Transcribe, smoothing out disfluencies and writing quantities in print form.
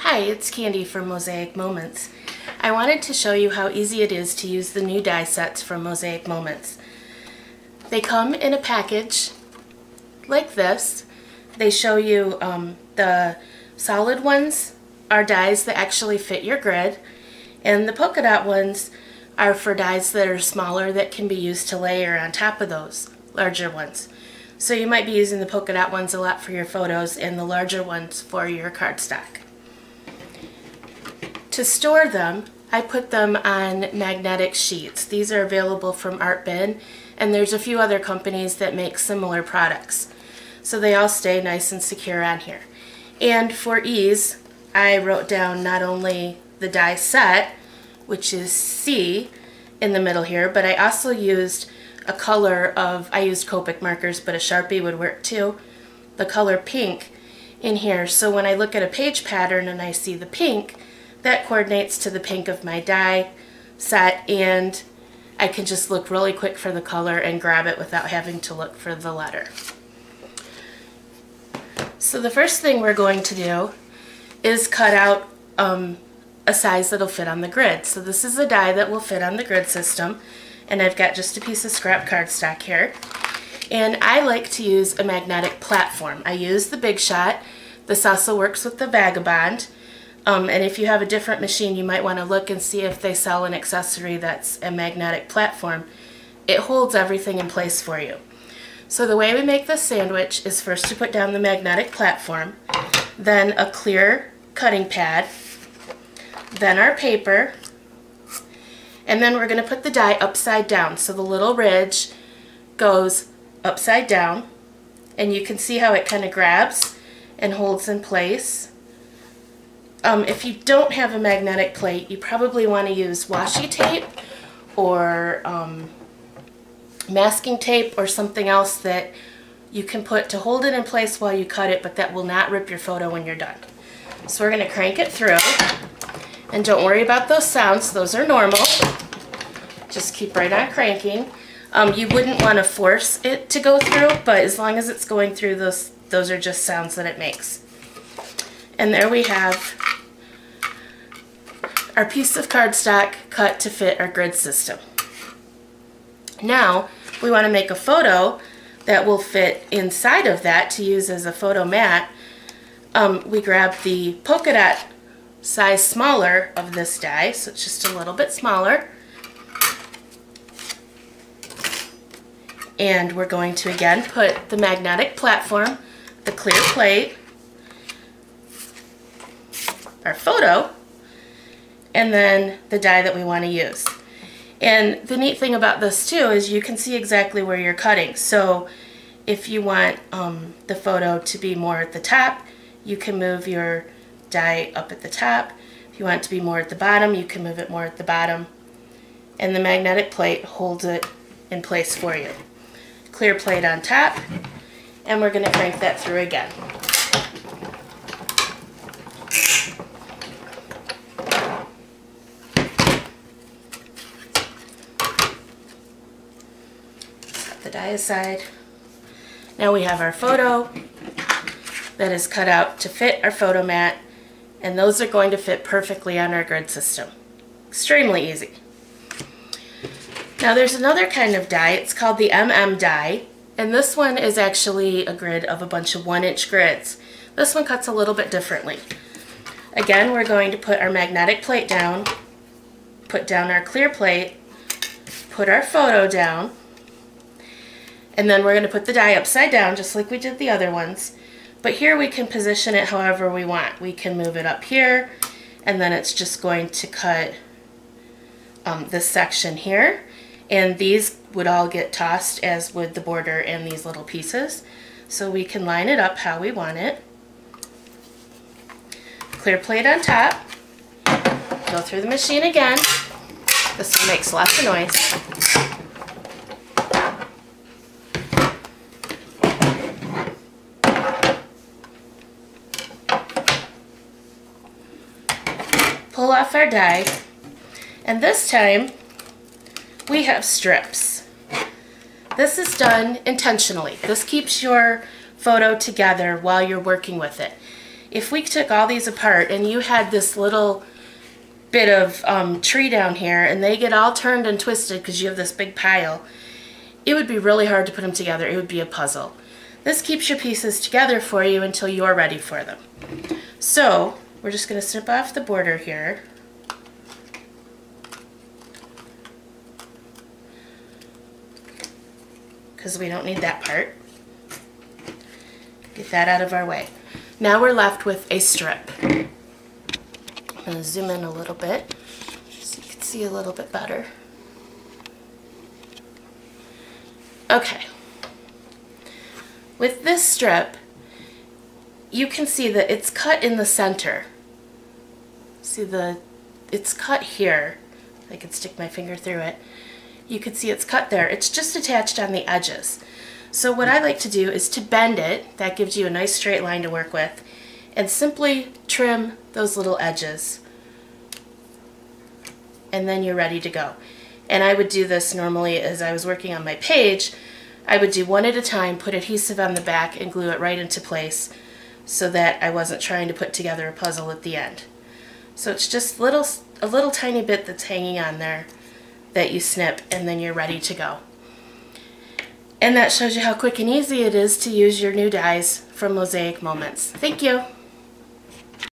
Hi, it's Candy from Mosaic Moments. I wanted to show you how easy it is to use the new die sets from Mosaic Moments. They come in a package like this. They show you the solid ones are dies that actually fit your grid, and the polka dot ones are for dies that are smaller that can be used to layer on top of those larger ones. So you might be using the polka dot ones a lot for your photos and the larger ones for your cardstock. To store them, I put them on magnetic sheets. These are available from Art Bin, and there's a few other companies that make similar products. So they all stay nice and secure on here. And for ease, I wrote down not only the die set, which is C in the middle here, but I also used a color of, I used Copic markers, but a Sharpie would work too, the color pink in here. So when I look at a page pattern and I see the pink, that coordinates to the pink of my die set, and I can just look really quick for the color and grab it without having to look for the letter. So the first thing we're going to do is cut out a size that'll fit on the grid. So this is a die that will fit on the grid system, and I've got just a piece of scrap cardstock here. And I like to use a magnetic platform. I use the Big Shot. This also works with the Vagabond. And if you have a different machine, you might want to look and see if they sell an accessory that's a magnetic platform. It holds everything in place for you. So the way we make this sandwich is first to put down the magnetic platform, then a clear cutting pad, then our paper, and then we're going to put the die upside down. So the little ridge goes upside down, and you can see how it kind of grabs and holds in place. If you don't have a magnetic plate, you probably want to use washi tape or masking tape or something else that you can put to hold it in place while you cut it, but that will not rip your photo when you're done. So we're going to crank it through, and don't worry about those sounds, those are normal. Just keep right on cranking. You wouldn't want to force it to go through, but as long as it's going through, those are just sounds that it makes. And there we have our piece of cardstock cut to fit our grid system. Now we want to make a photo that will fit inside of that to use as a photo mat. We grab the polka dot size smaller of this die, so it's just a little bit smaller. And we're going to again put the magnetic platform, the clear plate, our photo, and then the die that we want to use. And the neat thing about this too is you can see exactly where you're cutting. So if you want the photo to be more at the top, you can move your die up at the top. If you want it to be more at the bottom, you can move it more at the bottom. And the magnetic plate holds it in place for you. Clear plate on top, and we're going to crank that through again. Set the die aside. Now we have our photo that is cut out to fit our photo mat, and those are going to fit perfectly on our grid system. Extremely easy. Now there's another kind of die, it's called the die, and this one is actually a grid of a bunch of 1-inch grids. This one cuts a little bit differently. Again, we're going to put our magnetic plate down, put down our clear plate, put our photo down, and then we're going to put the die upside down just like we did the other ones. But here we can position it however we want. We can move it up here, and then it's just going to cut this section here. And these would all get tossed, as would the border and these little pieces. So we can line it up how we want it. Clear plate on top. Go through the machine again. This one makes lots of noise. Pull off our die, and this time we have strips. This is done intentionally. This keeps your photo together while you're working with it. if we took all these apart and you had this little bit of tree down here and they get all turned and twisted because you have this big pile, it would be really hard to put them together. It would be a puzzle. This keeps your pieces together for you until you're ready for them. So we're just going to snip off the border here. Because we don't need that part. Get that out of our way. Now we're left with a strip. I'm going to zoom in a little bit so you can see a little bit better. Okay. With this strip, you can see that it's cut in the center. See it's cut here. I can stick my finger through it. You can see it's cut there. It's just attached on the edges. So what I like to do is to bend it. That gives you a nice straight line to work with. And simply trim those little edges. And then you're ready to go. And I would do this normally as I was working on my page. I would do one at a time, put adhesive on the back, and glue it right into place so that I wasn't trying to put together a puzzle at the end. So it's just a little tiny bit that's hanging on there that you snip, and then you're ready to go. And that shows you how quick and easy it is to use your new dies from Mosaic Moments. Thank you.